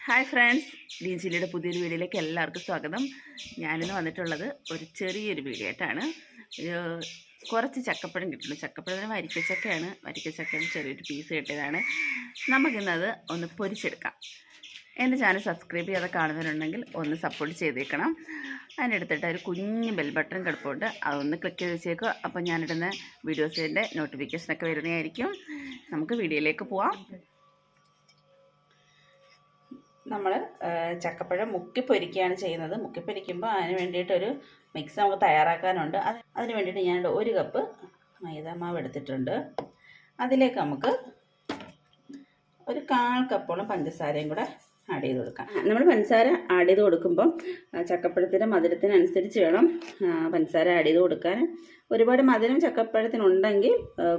Hi friends, ഡീൻസിലിയുടെ പുതിയൊരു വീഡിയോയിലേക്ക് എല്ലാവർക്കും സ്വാഗതം. ഞാനിന്ന് വന്നിട്ടുള്ളത് ഒരു ചെറിയൊരു വീഡിയോ ആയിട്ടാണ്. കുറച്ച് ചക്കപ്പഴം കിട്ടുള്ളൂ. ചക്കപ്പഴത്തിന് വരിക്കച്ചക്കയാണ്. വരിക്കച്ചക്കയുടെ ചെറിയൊരു പീസ് കിട്ടിയതാണ്. നമുക്കിന്നത് ഒന്ന് പൊരിച്ചെടുക്കാം. എൻ്റെ ചാനൽ സബ്സ്ക്രൈബ് ചെയ്യാതെ കാണുന്നവരുണ്ടെങ്കിൽ ഒന്ന് സപ്പോർട്ട് ചെയ്തേക്കണം. അതിനെടുത്തിട്ട് ഒരു കുഞ്ഞ് ബെൽ ബട്ടൺ കിടപ്പുണ്ട്, അതൊന്ന് ക്ലിക്ക് ചെയ്ത് വെച്ചേക്കുക. അപ്പോൾ ഞാനിടുന്ന വീഡിയോസിൻ്റെ നോട്ടിഫിക്കേഷനൊക്കെ വരുന്നതായിരിക്കും. നമുക്ക് വീഡിയോയിലേക്ക് പോവാം. നമ്മൾ ചക്കപ്പഴം മുക്കിപ്പൊരിക്കുകയാണ് ചെയ്യുന്നത്. മുക്കിപ്പൊരിക്കുമ്പോൾ അതിന് വേണ്ടിയിട്ടൊരു മിക്സ് നമുക്ക് തയ്യാറാക്കാനുണ്ട്. അതിന് വേണ്ടിയിട്ട് ഞാൻ 1 കപ്പ് മൈദാമാവ് എടുത്തിട്ടുണ്ട്. അതിലേക്ക് നമുക്ക് ഒരു 1/4 കപ്പോളം പഞ്ചസാരയും കൂടെ ആഡ് ചെയ്ത് കൊടുക്കാം. നമ്മൾ പഞ്ചസാര ആഡ് ചെയ്ത് കൊടുക്കുമ്പം ചക്കപ്പഴത്തിൻ്റെ മധുരത്തിനനുസരിച്ച് വേണം പഞ്ചസാര ആഡ് ചെയ്ത് കൊടുക്കാൻ. ഒരുപാട് മധുരം ചക്കപ്പഴത്തിനുണ്ടെങ്കിൽ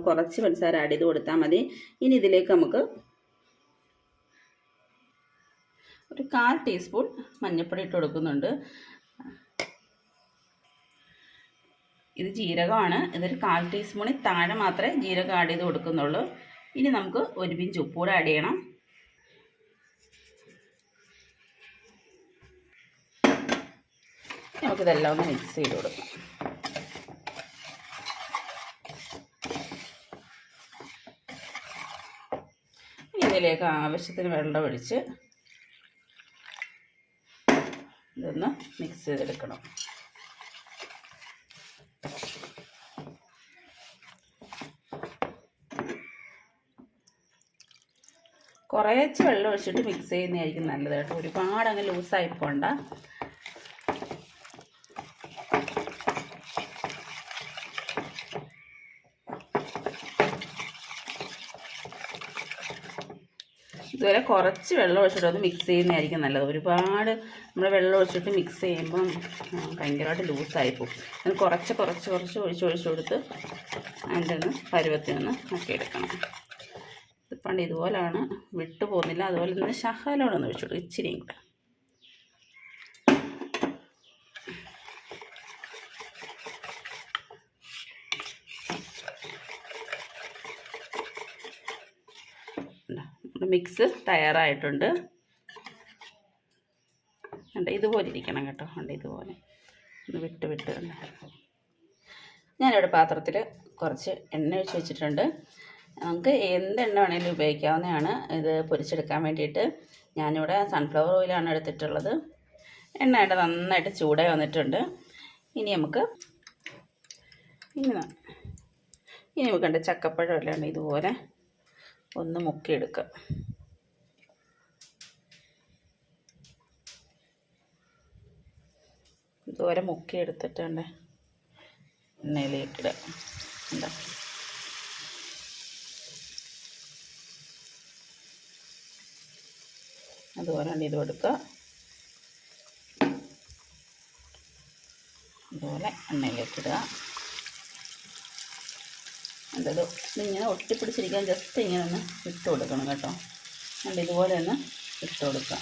കുറച്ച് പഞ്ചസാര ആഡ് ചെയ്ത് കൊടുത്താൽ മതി. ഇനി ഇതിലേക്ക് നമുക്ക് ഒരു 1/4 ടീസ്പൂൺ മഞ്ഞൾപ്പൊടി ഇട്ട് കൊടുക്കുന്നുണ്ട്. ഇത് ജീരകമാണ്. ഇതൊരു 1/4 ടീസ്പൂണിൽ താഴെ മാത്രമേ ജീരകം ആഡ് ചെയ്ത് കൊടുക്കുന്നുള്ളൂ. ഇനി നമുക്ക് ഒരു പിഞ്ച് ഉപ്പ് കൂടെ ആഡ് ചെയ്യണം. നമുക്കിതെല്ലാം ഒന്ന് മിക്സ് ചെയ്ത് കൊടുക്കാം. ഇനി ഇതിലേക്ക് ആവശ്യത്തിന് വെള്ളം ഒഴിച്ച് ഇതൊന്ന് മിക്സ് ചെയ്തെടുക്കണം. കുറേശ്ശെ വെള്ളം ഒഴിച്ചിട്ട് മിക്സ് ചെയ്യുന്നതായിരിക്കും നല്ലത് കേട്ടോ. ഒരുപാട് അങ്ങ് ലൂസായി പോണ്ട. ഇതുവരെ കുറച്ച് വെള്ളം ഒഴിച്ചിട്ട് അത് മിക്സ് ചെയ്യുന്നതായിരിക്കും നല്ലത്. ഒരുപാട് നമ്മൾ വെള്ളം ഒഴിച്ചിട്ട് മിക്സ് ചെയ്യുമ്പം ഭയങ്കരമായിട്ട് ലൂസായി പോകും. അത് കുറച്ച് ഒഴിച്ച് കൊടുത്ത് അതിൻ്റെ ഒന്ന് പരുവത്തിനൊന്ന് ആക്കി എടുക്കണം. ഇപ്പം ഇതുപോലെയാണ്, വിട്ടു പോകുന്നില്ല. അതുപോലെ തന്നെ ശകലമൊന്ന് ഒഴിച്ചു കൊടുക്കും, ഇച്ചിരിയും കൂടെ. മിക്സ് തയ്യാറായിട്ടുണ്ട്. ഇതുപോലെ ഇരിക്കണം കേട്ടോ. ഇതുപോലെ ഒന്ന് വിട്ട് ഞാനിവിടെ പാത്രത്തിൽ കുറച്ച് എണ്ണ ഒഴിച്ച് വെച്ചിട്ടുണ്ട്. നമുക്ക് എന്ത് എണ്ണ വേണമെങ്കിലും ഉപയോഗിക്കാവുന്നതാണ് ഇത് പൊരിച്ചെടുക്കാൻ വേണ്ടിയിട്ട്. ഞാനിവിടെ സൺഫ്ലവർ ഓയിലാണ് എടുത്തിട്ടുള്ളത്. എണ്ണയുടെ നന്നായിട്ട് ചൂടായി വന്നിട്ടുണ്ട്. ഇനി നമുക്ക് കണ്ട ചക്കപ്പഴം എല്ലാം ഇതുപോലെ ഒന്ന് മുക്കിയെടുക്കുക. ഇതുപോലെ മുക്കിയെടുത്തിട്ടുണ്ട് എണ്ണയിലേക്കിടുക. എന്താ അതുപോലെ ഇത് കൊടുക്കുക. ഇതുപോലെ എണ്ണയിലേക്കിടുക. എന്തത് ഇങ്ങനെ ഒട്ടിപ്പിടിച്ചിരിക്കാൻ ജസ്റ്റ് ഇങ്ങനെ ഒന്ന് ഇട്ട് കൊടുക്കണം കേട്ടോ. ഇതുപോലെ ഒന്ന് ഇട്ട് കൊടുക്കുക.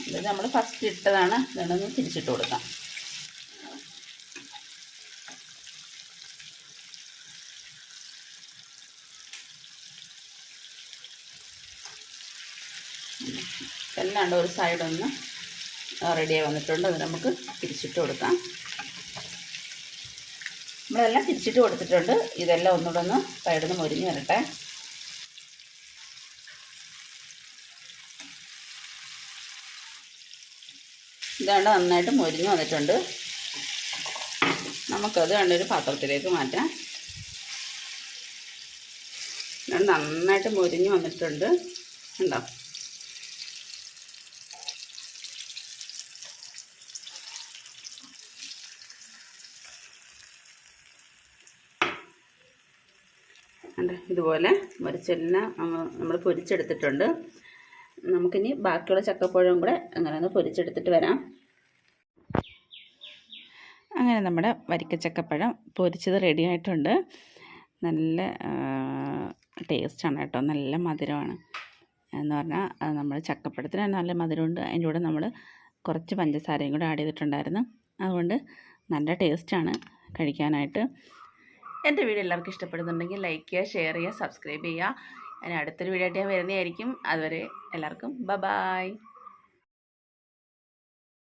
ഇത് നമ്മൾ ഫസ്റ്റ് ഇട്ടതാണ്. ഇതൊന്ന് തിരിച്ചിട്ട് കൊടുക്കാം. എല്ലാണ്ട് ഒരു സൈഡൊന്ന് റെഡിയായി വന്നിട്ടുണ്ട്. അത് നമുക്ക് തിരിച്ചിട്ട് കൊടുക്കാം. നമ്മളെല്ലാം തിരിച്ചിട്ട് കൊടുത്തിട്ടുണ്ട്. ഇതെല്ലാം ഒന്നുകൂടെ ഒന്ന് സൈഡിൽ നിന്ന് മൊരിഞ്ഞ് വരട്ടെ. ഇതാണ്ട് നന്നായിട്ട് മൊരിഞ്ഞ് വന്നിട്ടുണ്ട്. നമുക്കത് കണ്ടൊരു പാത്രത്തിലേക്ക് മാറ്റാം. നന്നായിട്ട് മൊരിഞ്ഞ് വന്നിട്ടുണ്ട്. ഉണ്ടോ? ഇതുപോലെ മൊരിച്ചെല്ലാം നമ്മൾ പൊരിച്ചെടുത്തിട്ടുണ്ട്. നമുക്കിനി ബാക്കിയുള്ള ചക്കപ്പഴവും കൂടെ അങ്ങനെ ഒന്ന് പൊരിച്ചെടുത്തിട്ട് വരാം. അങ്ങനെ നമ്മുടെ വരിക്കച്ചക്കപ്പഴം പൊരിച്ചത് റെഡി ആയിട്ടുണ്ട്. നല്ല ടേസ്റ്റാണ് കേട്ടോ. നല്ല മധുരമാണ്. എന്ന് പറഞ്ഞാൽ നമ്മൾ ചക്കപ്പഴത്തിന് നല്ല മധുരമുണ്ട്. അതിൻ്റെ കൂടെ നമ്മൾ കുറച്ച് പഞ്ചസാരയും കൂടെ ആഡ് ചെയ്തിട്ടുണ്ടായിരുന്നു. അതുകൊണ്ട് നല്ല ടേസ്റ്റാണ് കഴിക്കാനായിട്ട്. എൻ്റെ വീഡിയോ എല്ലാവർക്കും ഇഷ്ടപ്പെടുന്നുണ്ടെങ്കിൽ ലൈക്ക് ചെയ്യുക, ഷെയർ ചെയ്യുക, സബ്സ്ക്രൈബ് ചെയ്യുക. അതിന് അടുത്തൊരു വീഡിയോ ആയിട്ട് ഞാൻ വരുന്നതായിരിക്കും. അതുവരെ എല്ലാവർക്കും ബൈ.